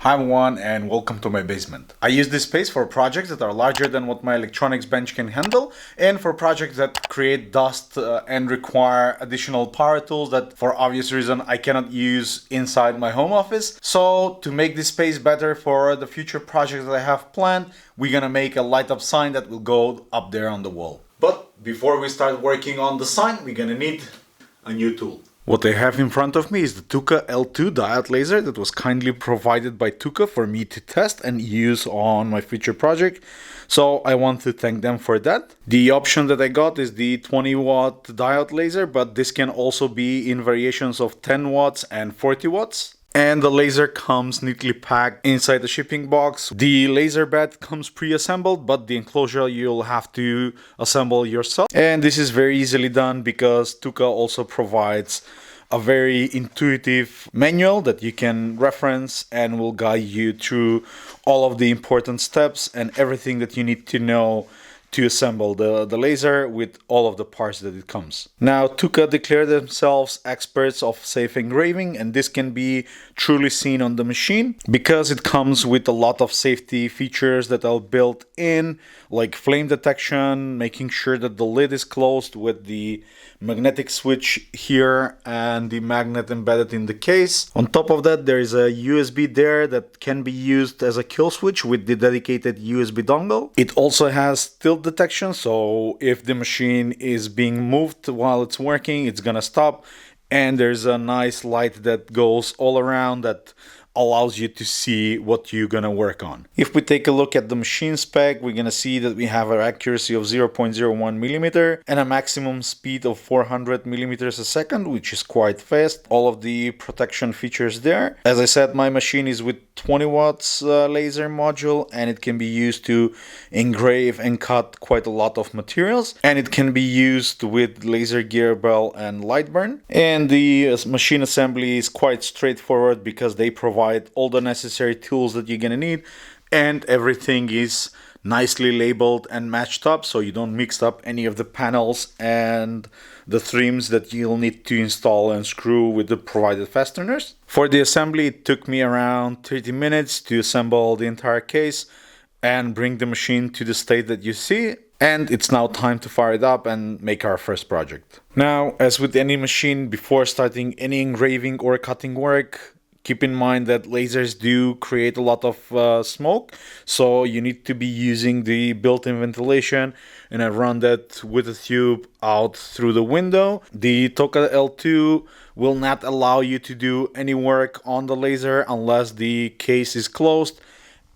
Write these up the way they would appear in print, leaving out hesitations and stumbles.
Hi everyone and welcome to my basement. I use this space for projects that are larger than what my electronics bench can handle and for projects that create dust and require additional power tools that for obvious reason I cannot use inside my home office. So to make this space better for the future projects that I have planned, we're gonna make a light up sign that will go up there on the wall. But before we start working on the sign, we're gonna need a new tool. What I have in front of me is the TOOCAA L2 diode laser that was kindly provided by TOOCAA for me to test and use on my future project. So I want to thank them for that. The option that I got is the 20 watt diode laser, but this can also be in variations of 10 watts and 40 watts. And the laser comes neatly packed inside the shipping box. The laser bed comes pre-assembled, but the enclosure you'll have to assemble yourself. And this is very easily done because TOOCAA also provides a very intuitive manual that you can reference and will guide you through all of the important steps and everything that you need to know to assemble the laser with all of the parts that it comes. Now, TOOCAA declare themselves experts of safe engraving, and this can be truly seen on the machine because it comes with a lot of safety features that are built in, like flame detection, making sure that the lid is closed with the magnetic switch here and the magnet embedded in the case. On top of that, there is a USB there that can be used as a kill switch with the dedicated USB dongle. It also has tilt detection, so if the machine is being moved while it's working, it's gonna stop. And there's a nice light that goes all around that allows you to see what you're gonna work on. If we take a look at the machine spec, we're gonna see that we have an accuracy of 0.01 millimeter and a maximum speed of 400 millimeters a second, which is quite fast. All of the protection features there. As I said, my machine is with 20 watts laser module, and it can be used to engrave and cut quite a lot of materials, and it can be used with laser gear bell and light burn. And the machine assembly is quite straightforward because they provide all the necessary tools that you're gonna need, and everything is nicely labeled and matched up so you don't mix up any of the panels and the trims that you'll need to install and screw with the provided fasteners. For the assembly, it took me around 30 minutes to assemble the entire case and bring the machine to the state that you see. And it's now time to fire it up and make our first project. Now, as with any machine, before starting any engraving or cutting work, keep in mind that lasers do create a lot of smoke, so you need to be using the built-in ventilation, and I run that with a tube out through the window. The TOOCAA L2 will not allow you to do any work on the laser unless the case is closed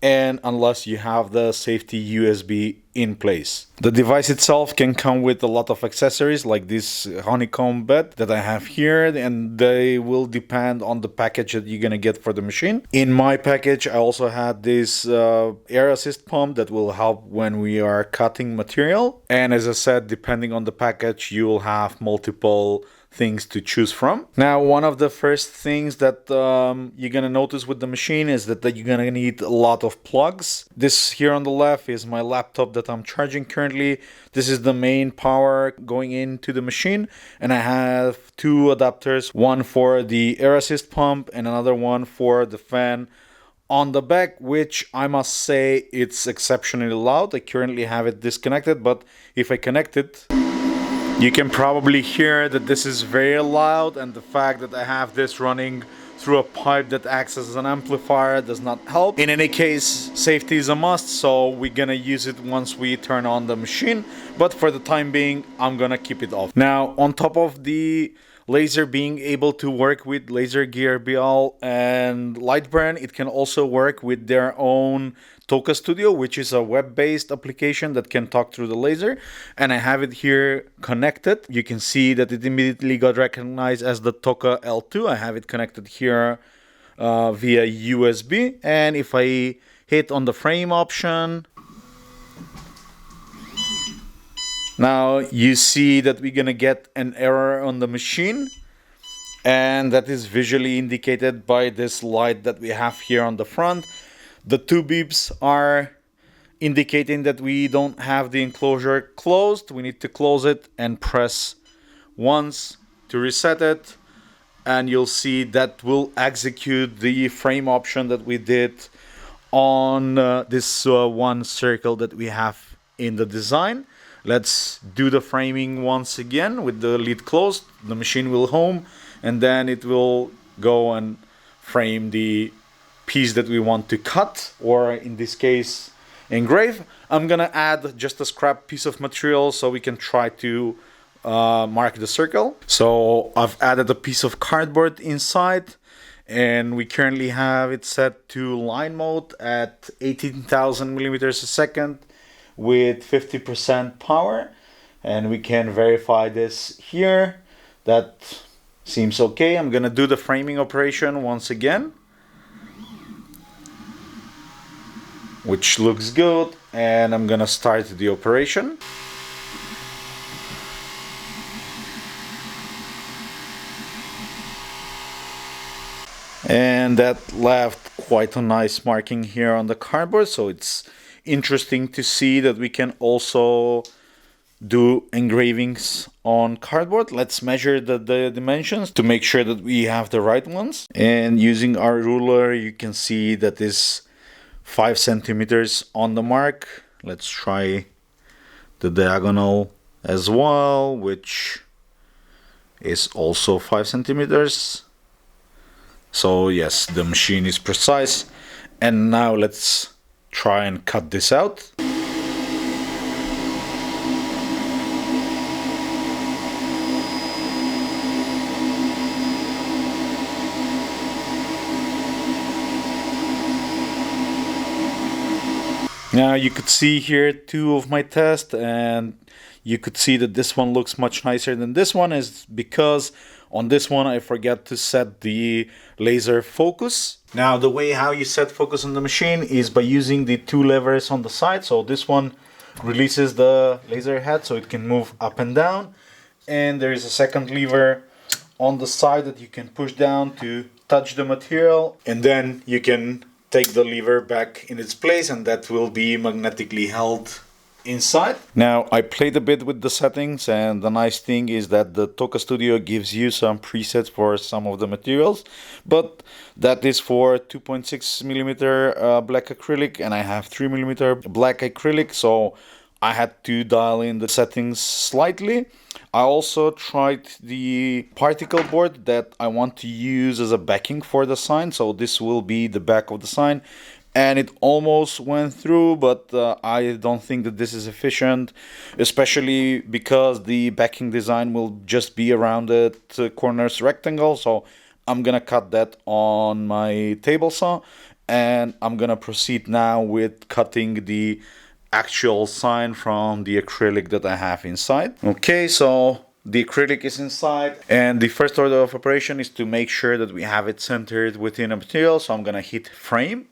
and unless you have the safety USB in place. The device itself can come with a lot of accessories like this honeycomb bed that I have here, and they will depend on the package that you're gonna get for the machine. In my package, I also had this air assist pump that will help when we are cutting material. And as I said, depending on the package, you will have multiple things to choose from. Now, one of the first things that you're gonna notice with the machine is that you're gonna need a lot of plugs. This here on the left is my laptop that I'm charging currently. This is the main power going into the machine, and I have two adapters, one for the air assist pump and another one for the fan on the back, which I must say it's exceptionally loud. I currently have it disconnected, but if I connect it, you can probably hear that this is very loud, and the fact that I have this running through a pipe that acts as an amplifier does not help. In any case, safety is a must, so we're gonna use it once we turn on the machine, but for the time being, I'm gonna keep it off. Now, on top of the laser being able to work with laser gear BL and light burn, it can also work with their own TOOCAA Studio, which is a web-based application that can talk through the laser, and I have it here connected. You can see that it immediately got recognized as the TOOCAA L2. I have it connected here via USB, and if I hit on the frame option, now you see that we're gonna get an error on the machine, and that is visually indicated by this light that we have here on the front. The two beeps are indicating that we don't have the enclosure closed. We need to close it and press once to reset it. and you'll see that will execute the frame option that we did on this one circle that we have in the design. Let's do the framing once again with the lid closed. The machine will home, and then it will go and frame the piece that we want to cut, or in this case engrave. I'm gonna add just a scrap piece of material so we can try to mark the circle. So I've added a piece of cardboard inside, and we currently have it set to line mode at 18,000 millimeters a second with 50% power, and we can verify this here. That seems okay. I'm gonna do the framing operation once again, which looks good, and I'm gonna start the operation. And that left quite a nice marking here on the cardboard, so it's interesting to see that we can also do engravings on cardboard. Let's measure the dimensions to make sure that we have the right ones. And using our ruler, you can see that is 5 centimeters on the mark. Let's try the diagonal as well, which is also 5 centimeters. So yes, the machine is precise. And now let's try and cut this out. Now you could see here 2 of my tests, and you could see that this one looks much nicer than this one, is because on this one I forgot to set the laser focus. Now the way how you set focus on the machine is by using the 2 levers on the side. So this one releases the laser head so it can move up and down, and there is a second lever on the side that you can push down to touch the material, and then you can take the lever back in its place, and that will be magnetically held inside. Now I played a bit with the settings, and the nice thing is that the TOOCAA Studio gives you some presets for some of the materials, but that is for 2.6 millimeter black acrylic, and I have 3 millimeter black acrylic, so I had to dial in the settings slightly. I also tried the particle board that I want to use as a backing for the sign, so this will be the back of the sign, and it almost went through, but I don't think that this is efficient, especially because the backing design will just be around the corners rectangle. So I'm gonna cut that on my table saw, and I'm gonna proceed now with cutting the actual sign from the acrylic that I have inside. Okay, so the acrylic is inside, and the first order of operation is to make sure that we have it centered within a material. So I'm gonna hit frame,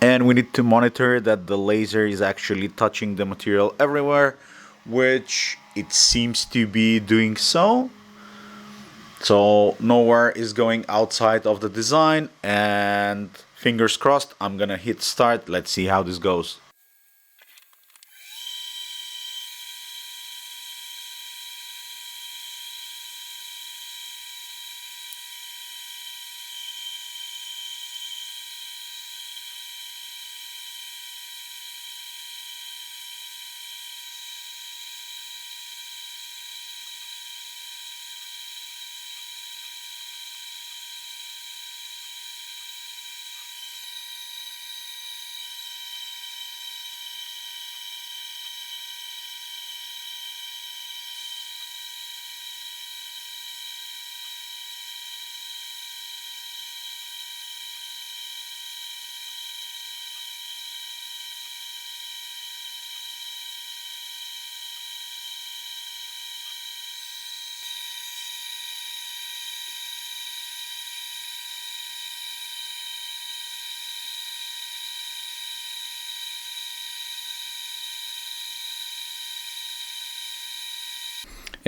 and we need to monitor that the laser is actually touching the material everywhere, which it seems to be doing so. So nowhere is going outside of the design, and fingers crossed. I'm gonna hit start. Let's see how this goes.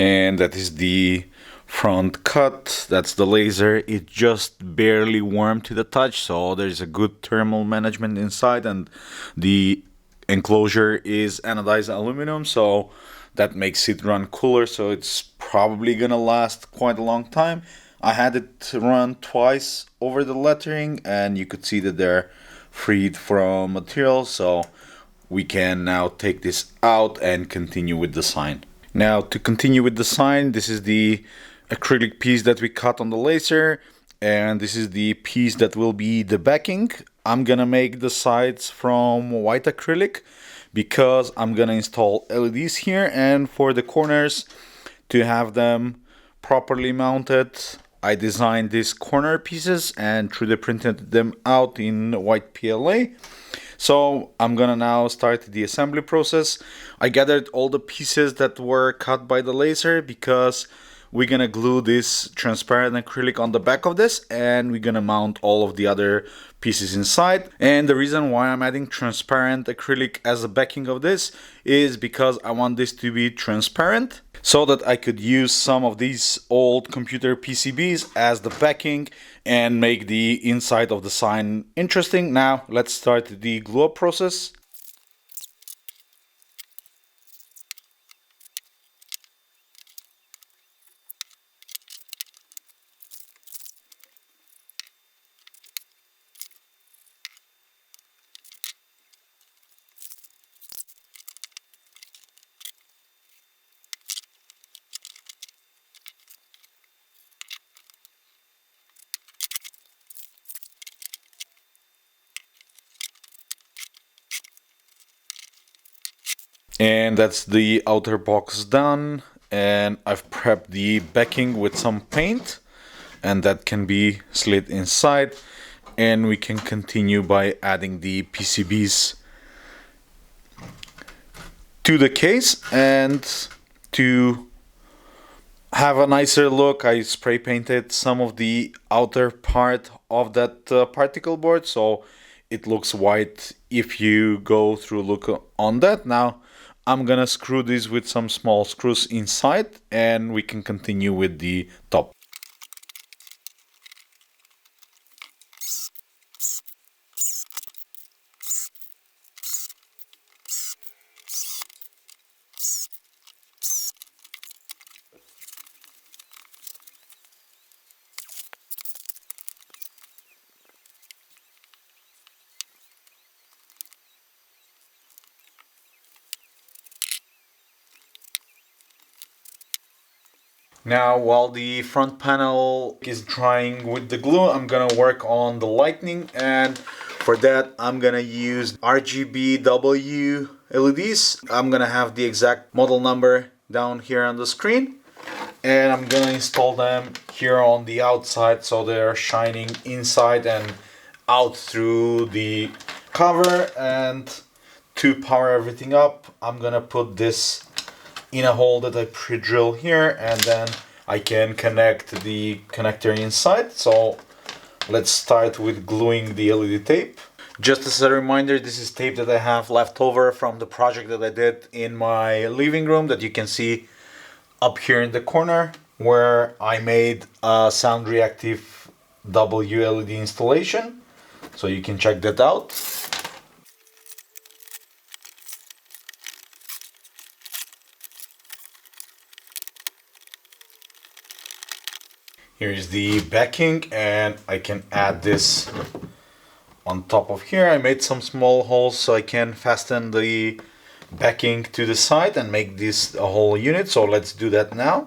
And that is the front cut. That's the laser. It just barely warmed to the touch, so there's a good thermal management inside, and the enclosure is anodized aluminum, so that makes it run cooler, so it's probably gonna last quite a long time. I had it run twice over the lettering, and you could see that they're freed from material, so we can now take this out and continue with the sign. Now, to continue with the sign, this is the acrylic piece that we cut on the laser, and this is the piece that will be the backing. I'm gonna make the sides from white acrylic because I'm gonna install LEDs here, and for the corners, to have them properly mounted, I designed these corner pieces and 3D printed them out in white PLA. So I'm gonna now start the assembly process. I gathered all the pieces that were cut by the laser because we're gonna glue this transparent acrylic on the back of this, and we're gonna mount all of the other pieces inside. And the reason why I'm adding transparent acrylic as a backing of this is because I want this to be transparent so that I could use some of these old computer PCBs as the backing and make the inside of the sign interesting. Now let's start the glue up process. And that's the outer box done, and I've prepped the backing with some paint, and that can be slid inside, and we can continue by adding the PCBs to the case. And to have a nicer look, I spray painted some of the outer part of that particle board, so it looks white if you go through look on that. Now I'm gonna screw this with some small screws inside, and we can continue with the top. Now, while the front panel is drying with the glue, I'm gonna work on the lighting, and for that I'm gonna use RGB WLEDs. I'm gonna have the exact model number down here on the screen, and I'm gonna install them here on the outside so they're shining inside and out through the cover. And to power everything up, I'm gonna put this in a hole that I pre-drill here, and then I can connect the connector inside. So let's start with gluing the LED tape. Just as a reminder, this is tape that I have left over from the project that I did in my living room that you can see up here in the corner, where I made a sound reactive WLED installation. So you can check that out. Here is the backing, and I can add this on top of here. I made some small holes so I can fasten the backing to the side and make this a whole unit. So let's do that now.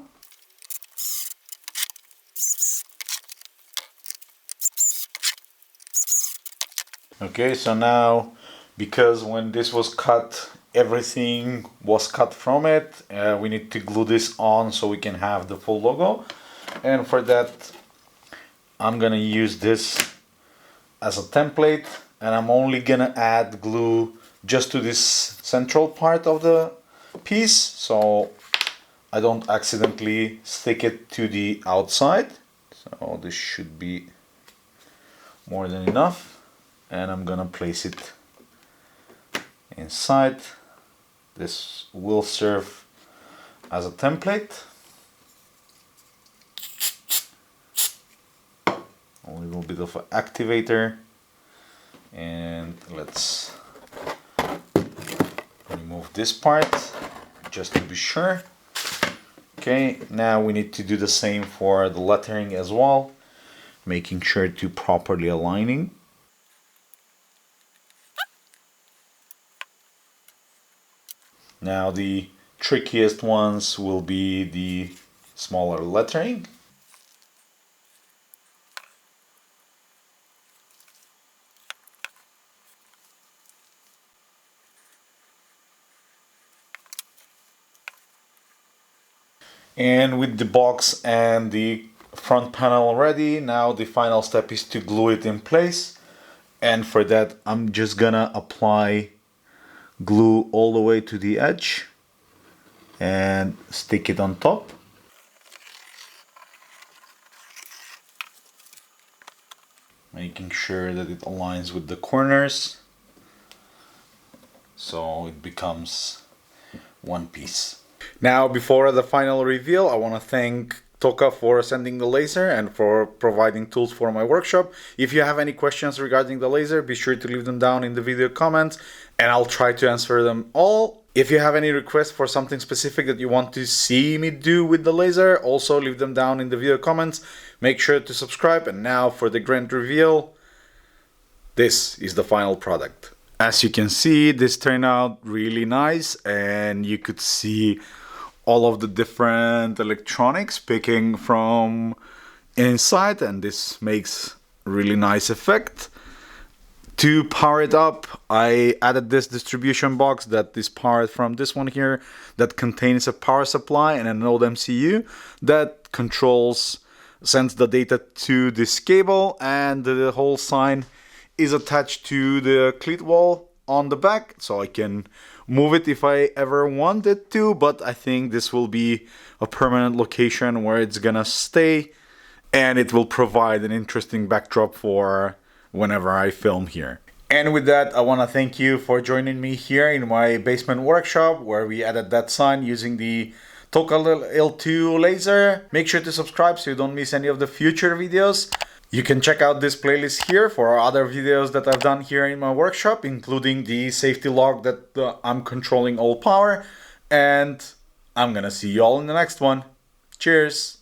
Okay, so now, because when this was cut, everything was cut from it, we need to glue this on so we can have the full logo. And for that, I'm gonna use this as a template, and I'm only gonna add glue just to this central part of the piece so I don't accidentally stick it to the outside. So this should be more than enough, and I'm gonna place it inside. This will serve as a template. A little bit of an activator, and let's remove this part. just to be sure. Okay, now we need to do the same for the lettering as well, making sure to properly aligning. Now the trickiest ones will be the smaller lettering. And with the box and the front panel ready, now the final step is to glue it in place. And for that, I'm just gonna apply glue all the way to the edge and stick it on top. Making sure that it aligns with the corners so it becomes one piece. Now, before the final reveal, I want to thank TOOCAA for sending the laser and for providing tools for my workshop. If you have any questions regarding the laser, be sure to leave them down in the video comments and I'll try to answer them all. If you have any requests for something specific that you want to see me do with the laser, also leave them down in the video comments. Make sure to subscribe. And now for the grand reveal, this is the final product. As you can see, this turned out really nice and you could see all of the different electronics picking from inside, and this makes really nice effect. To power it up, I added this distribution box that is powered from this one here that contains a power supply and an old MCU that sends the data to this cable, and the whole sign is attached to the cleat wall on the back, so I can move it if I ever wanted to, but I think this will be a permanent location where it's gonna stay and it will provide an interesting backdrop for whenever I film here. And with that, I want to thank you for joining me here in my basement workshop where we added that sign using the TOOCAA L2 laser. Make sure to subscribe so you don't miss any of the future videos. You can check out this playlist here for other videos that I've done here in my workshop, including the safety log that I'm controlling all power. And I'm gonna see you all in the next one. Cheers!